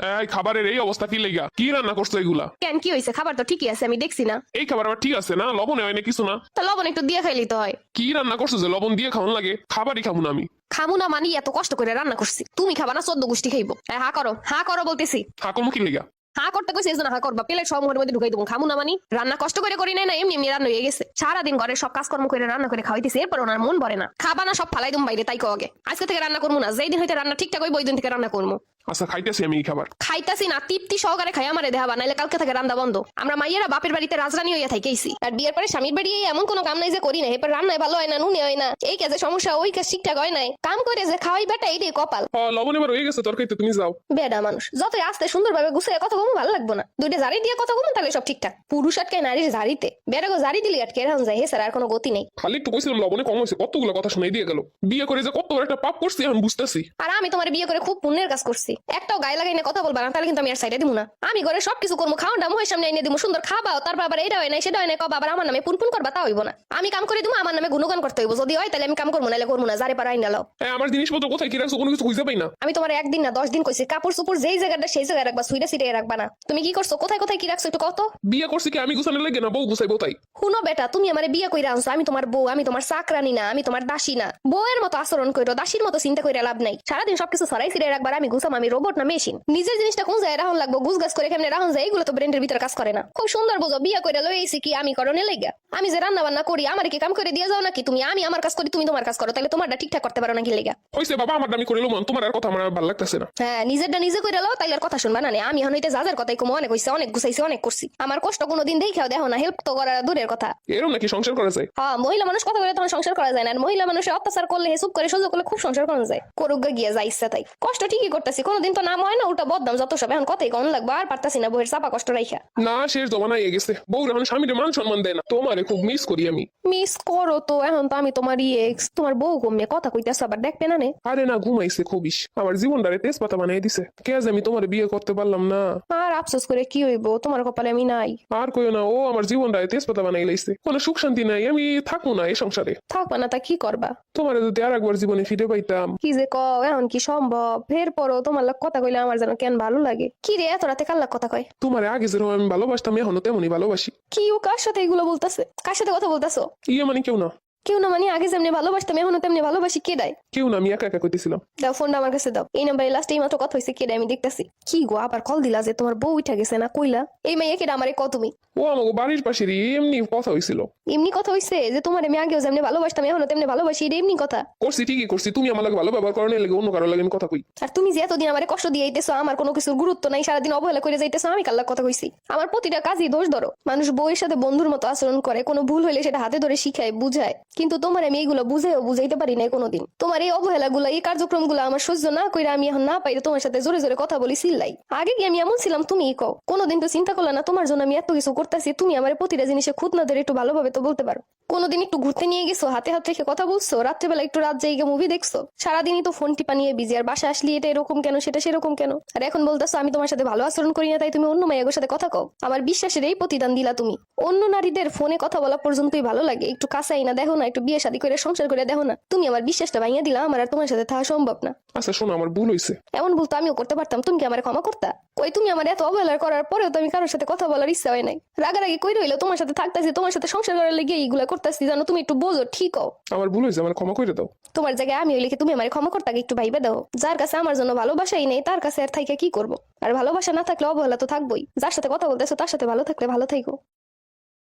এই খাবারের এই অবস্থা কি লেগা? কি রান্না করছো এগুলা? কেন কি হয়েছে? খাবার তো ঠিকই আছে, আমি দেখছি না। এই খাবার আবার ঠিক আছে না? লবণে হয় না কিছু না? তা লবণ একটু দিয়ে খাইলি তো হয়। কি রান্না করছো যে লবণ দিয়ে খাওয়ান লাগে? খাবারই খাবো না আমি। খামু না মানি এত কষ্ট করে রান্না করছি, তুমি খাবা না 14 গোষ্ঠী খাইবো। হা করো বলতেছি। হাকর মুখি লেগা। হা করতে কইছি এজন্য হা করবা, প্লেট সমূহের মধ্যে ঢুকাই দেবো। খামু না মানি রান্না কষ্ট করে করি নাই না, এমনি এমনি রান্না হয়ে গেছে। সারাদিন ঘরের সব কাজকর্ম করে রান্না করে খাওয়াইতেছি, এরপর ওনার মন ভরে না। খাবা না সব ফালাই দুম বাইরে, তাই কো আগে। আজকে থেকে রান্না করবো না, যেই দিন হইতে রান্না ঠিকঠাক হইব ওই দিন থেকে রান্না করবো। আচ্ছা খাইতেছি আমি এই খাবার। খাইতাছি না, তৃপ্তি সহকারে খাই আমারে দেখাবা, নাইলে কালকে থেকে রান্না বন্ধ। আমরা মাইয়েরা বাপের বাড়িতে রাজরানী হইয়া থাইকেছি, আর বিয়ের পরে স্বামীর বাড়ি এমন কোনো কাম নাই যে করি না। এরপর রান্নায় ভালো হয় না, নুনে হয় না, এই কাজে সমস্যা, ওই কাজ ঠিকঠাক হয় নাই। কাম করে যে খাওয়াই বেটা, এইটাই কপাল। লবণ এবার হয়ে গেছে তরকারিতে, তুমি যাও। বেডা মানুষ যতই আস্তে সুন্দরভাবে গুছিয়ে কথা কমু ভালো লাগবো না। দুইটা জারি দিয়ে কথা কমু তাহলে সব ঠিকঠাক। পুরুষ আটকে নারীর জারিতে, বেড়াগো জারি দিলি আটকে এরকম যায়, হে স্যার আর কোনো গতি নেই। খালি একটু কইছিলাম লবণে কম হয়েছে, কতগুলো কথা শুনাই দিয়ে গেল। বিয়ে করে যে কত বড় একটা পাপ করছি এখন বুঝতেছি। আর আমি তোমার বিয়ে করে খুব পুণ্যের কাজ করছি। একটাও গায়ে লাগাই না কথা বলবা না, তাহলে কিন্তু আমি আর সাইডে দিব না। আমি ঘরে সবকিছু করবো, খাওয়াটা মুখের সামনে এনে দিব, সুন্দর খাবাও, তারপর আবার এটা হয় না সেটা হয় না কবা, আবার আমার নামে পুনপুন করবা, তা হইব না। আমি কাম করে দিব, আমার নামে গুণগান করতে হইব। যদি হয় তাহলে আমি কাম করবো, নাহলে করবো না। যারে পারা আইনা লাও। আমার জিনিসপত্র কোথায় কি রাখছো কোনো কিছু খুঁজে পাই না। আমি তোমার একদিন না 10 দিন কইছি, কাপড় চোপড় যেই জায়গাটা সেই জায়গায় রাখবা, সুইটা সিটে রাখবা না। তুমি কি করছো? কোথায় কোথায় কি রাখছো একটু কত? বিয়ে করছি কি আমি গুছানো লাগে না, বউ গুছাইবো তাই। শুনো বেটা, তুমি আমারে বিয়ে কইরা আনছো, আমি তোমার বউ, আমি তোমার চাকরানি না, আমি তোমার দাসী না। বউয়ের মতো আচরণ কইরো, দাসীর মতো চিন্তা কইরা লাভ নাই। সারাদিন সবকিছু ছড়াই ছিড়ে রাখবার, আমি গুছাম, আমি রোবট না মেশিন। নিজের জিনিসটা কোন জায়গায় রাখুন লাগবো, গুছ গাছ করে কেমনে রাখুন যায়, এগুলো তো ব্রেন্ডের ভিতরে কাজ করে না। খুব সুন্দর বুঝো, বিয়ে কইরা লই আইছি কি আমি করনে লাইগা? আমি যে রান্না বান্না করি, আমার কি কাম করে দিয়ে যাও নাকি তুমি? আমি আমার কাজ করি, তুমি তোমার কাজ করো, তাহলে তোমারটা ঠিকঠাক করতে পারো নাকি লাইগা? হইছে বাবা, আমার দামি করে লো, তোমার আর কথা আমার আর ভালো লাগতেছে না। হ্যাঁ, নিজেরটা নিজে কইরা লও, তাইলে আর কথা শুনবা না। আমি এখন হইতে যাদের কথাই কম, অনেক হইছে, অনেক গুছাইছি, অনেক করছি। আমার কষ্ট কোনোদিন দেখাও দেখো না, হেল্প তো করা দূরের কথা। এরকম নাকি সংসার করা যায়? হ্যাঁ, মহিলা মানুষ কথা বলে তখন সংসার করা যায় না। আর মহিলা মানুষের অত্যাচার করলে, হেসুপ করে সহ্য করলে খুব সংসার করা যায়। করুক গিয়ে যা ইচ্ছা তাই। কষ্ট ঠিকই করতেছি, কোনোদিন তো নাম হয় না, উল্টা বদনাম যত সব। এখন কথাই কম লাগবে, আর পারতাছি না বইয়ের চাপা কষ্ট রাইখা। না শেষ জমানা হয়ে গেছে, বউরা মানে স্বামীর মান সম্মান দেয় না। তোমারে খুব মিস করি আমি। মিস করো তো, এখন তো আমি তোমার এক্স। তোমার বউ কমে কথা কইতেছ, আবার দেখবে না নে। আরে না, ঘুমাইছে খুবিস, আমার জীবনটারে তেজপাতা বানিয়ে দিছে। কে যে আমি তোমার বিয়ে করতে পারলাম না। আর আফসোস করে কি হইব, তোমার কপালে আমি নাই। আর কইও না, ও আমার জীবনটারে তেজপাতা বানাই লাইছে। কোনো সুখ শান্তি নাই, আমি থাকবো না এই সংসারে। থাকবা না তা কি করবা? তোমার যদি আর একবার জীবনে ফিরে পাইতাম। কি যে কও, এখন কি সম্ভব? ফের পরও তোমার লাগ কথা কইলে আমার যেন কেন ভালো লাগে। কি রে, এত রাতে কার লাগ কথা কয়? তোমার আগে যেরকম আমি ভালোবাসতাম, এখনো তেমনই ভালোবাসি। কি ও কার সাথে এগুলো বলতাছে? কার সাথে কথা বলতাছো? ইয়ে মানে কেউ না। কেউ না মানে আগে যেমনি ভালোবাসতাম এখনো তেমনি ভালোবাসি? কে দেয়? কেউ না, আমি একা একা কইতেছিলাম। দাও ফোনটা আমার কাছে দাও। এই নাম্বারে লাস্টে এই মাত্র কথা হয়েছে, কে দেয় আমি দেখতেছি। কি গো, আবার কল দিলা যে? তোমার বউ উঠা গেছে না কইলা? এই মাইয়া কেডা আমারে কও তুমি? ও আমাকে বাড়ির পাশেরই, এমনি কথা হয়েছিল। এমনি কথা হইছে যে তোমার আমি আগেও যেমনি ভালোবাসতাম এখনো তেমনি ভালোবাসি? এটা এমনি কথা? করছি ঠিকই করছি, তুমি আমার লাগে ভালো ব্যবহার করো না, লাগে অন্য কারো লাগে আমি কথা কই। আর তুমি যে এতদিন আমারে কষ্ট দিয়ে আইতেছো, আমার কোনো কিছুর গুরুত্ব নাই, সারাদিন অবহেলা করে যাইতেছো, আমি কার লাগ কথা কইছি? আমার প্রতিটা কাজই দোষ ধরো। মানুষ বউয়ের সাথে বন্ধুর মতো আচরণ করে, কোনো ভুল হইলে সেটা হাতে ধরে শিখায়, বুঝায়। কিন্তু তোমার আমি এইগুলো বুঝাইও বুঝাইতে পারি নাই কোনোদিন। তোমার এই অবহেলা গুলা, এই কার্যক্রম গুলা আমার সহ্য না কইরা আমি এখন না পাইলে তোমার সাথে জোরে জোরে কথা বলি চিল্লাই। আগে কি আমি এমন ছিলাম? তুমি কও। কোনোদিন তো চিন্তা করলে না তোমার জন্য আমি এত কিছু করতেছি, তুমি আমার প্রতিটা জিনিসে খুঁত না ধরে একটু ভালোভাবে তো বলতে পারো। কোনোদিন একটু ঘুরতে নিয়ে গেছো, হাতে হাত রেখে কথা বলছো, রাত্রেবেলা একটু রাত জায়গা মুভি দেখছো? সারাদিনই তো ফোন টিপা নিয়ে বিজি, আর বাসা আসলি এটা এরকম কেন, সেটা সেরকম কেন। আর এখন বলতেছো আমি তোমার সাথে ভালো আচরণ করি না, তাই তুমি অন্য মাইয়াগোর সাথে কথা কও। আমার বিশ্বাসের এই প্রতিদান দিলা তুমি। অন্য নারীদের ফোনে কথা বলা পর্যন্তই ভালো লাগে, একটু কাছাই না দেখো না, একটু বিয়ে শাদী করে সংসার করে দেখো না। তুমি আমার বিশ্বাসটা ভাঙিয়ে দিলা, আমার আর তোমার সাথে থাকা সম্ভব না। আচ্ছা শোনো, আমার ভুল হয়েছে। এমন ভুল তো আমিও করতে পারতাম, তুমি কি আমার ক্ষমা করতা? কই, তুমি আমার এত অবহেলা করার পরেও তো আমি কারোর সাথে কথা বলার ইচ্ছা হয় নাই। রাগারাগি কই রইলো? তোমার সাথে থাকতেছি, তোমার সাথে সংসার করার লেগে এইগুলা করতেছি, জানো? তুমি একটু বোঝো, ঠিক হও। আমার ভুল হয়েছে, আমার ক্ষমা করে দাও। তোমার জায়গায় আমি হইলে কি তুমি আমার ক্ষমা করতে? একটু ভাইবে দাও। যার কাছে আমার জন্য ভালোবাসাই নেই, তার কাছে আর থাইকা কি করবো? আর ভালোবাসা না থাকলে অবহেলা তো থাকবোই। যার সাথে কথা বলতেছো তার সাথে ভালো থাকলে ভালো থাইকো।